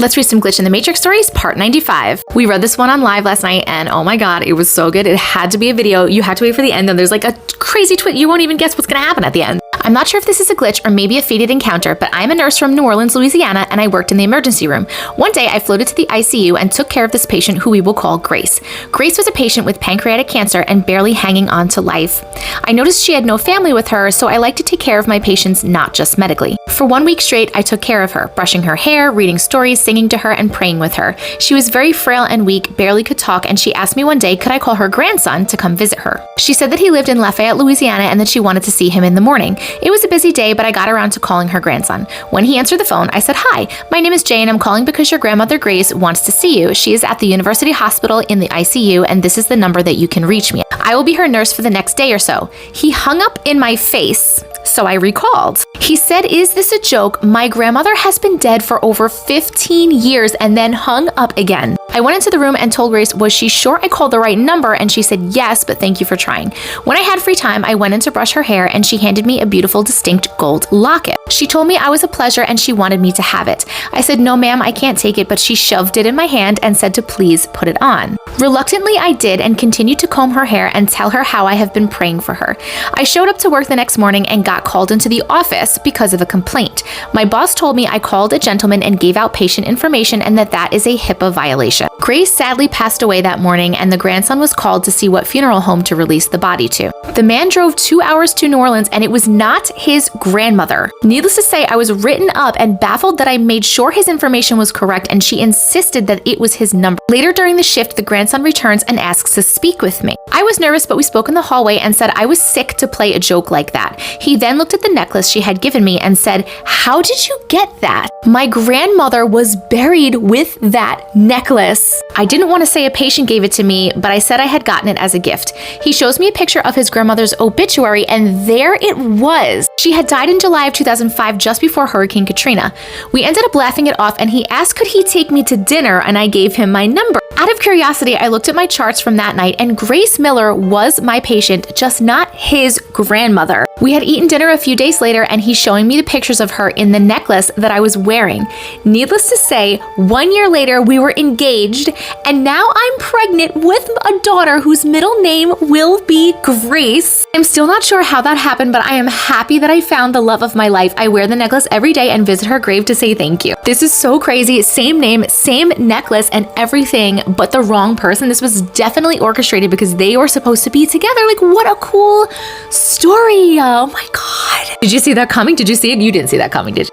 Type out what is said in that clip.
Let's read some Glitch in the Matrix stories, part 95. We read this one on live last night and oh my god, it was so good. It had to be a video. You had to wait for the end and there's like a crazy twist. You won't even guess what's gonna happen at the end. I'm not sure if this is a glitch or maybe a fated encounter, but I'm a nurse from New Orleans, Louisiana, and I worked in the emergency room. One day I floated to the ICU and took care of this patient who we will call Grace. Grace was a patient with pancreatic cancer and barely hanging on to life. I noticed she had no family with her, so I like to take care of my patients, not just medically. For 1 week straight, I took care of her, brushing her hair, reading stories, singing to her, and praying with her. She was very frail and weak, barely could talk, and she asked me one day could I call her grandson to come visit her. She said that he lived in Lafayette, Louisiana, and that she wanted to see him in the morning. It was a busy day, but I got around to calling her grandson. When he answered the phone, I said, "Hi, my name is Jay and I'm calling because your grandmother Grace wants to see you. She is at the University Hospital in the ICU and this is the number that you can reach me. I will be her nurse for the next day or so." He hung up in my face, so I recalled. He said, "Is this a joke? My grandmother has been dead for over 15 years," and then hung up again. I went into the room and told Grace, was she sure I called the right number? And she said, "Yes, but thank you for trying." When I had free time, I went in to brush her hair and she handed me a beautiful, distinct gold locket. She told me I was a pleasure and she wanted me to have it. I said, "No, ma'am, I can't take it," but she shoved it in my hand and said to please put it on. Reluctantly, I did and continued to comb her hair and tell her how I have been praying for her. I showed up to work the next morning and got called into the office because of a complaint. My boss told me I called a gentleman and gave out patient information and that is a HIPAA violation. Grace sadly passed away that morning and the grandson was called to see what funeral home to release the body to. The man drove 2 hours to New Orleans and it was not his grandmother. Needless to say, I was written up and baffled that I made sure his information was correct and she insisted that it was his number. Later during the shift, the grandson returns and asks to speak with me. I was nervous, but we spoke in the hallway and said I was sick to play a joke like that. He then looked at the necklace she had given me and said, "How did you get that?" My grandmother was buried with that necklace. I didn't want to say a patient gave it to me, but I said I had gotten it as a gift. He shows me a picture of his grandmother's obituary and there it was. She had died in July of 2005, just before Hurricane Katrina. We ended up laughing it off and he asked could he take me to dinner and I gave him my number. Out of curiosity, I looked at my charts from that night and Grace Miller was my patient, just not his grandmother. We had eaten dinner a few days later and he's showing me the pictures of her in the necklace that I was wearing. Needless to say, 1 year later we were engaged and now I'm pregnant with a daughter whose middle name will be Grace. I'm still not sure how that happened, but I am happy that I found the love of my life. I wear the necklace every day and visit her grave to say thank you. This is so crazy. Same name, same necklace and everything, but the wrong person. This was definitely orchestrated because they were supposed to be together. Like, what a cool story. Oh my God. Did you see that coming? Did you see it? You didn't see that coming, did you?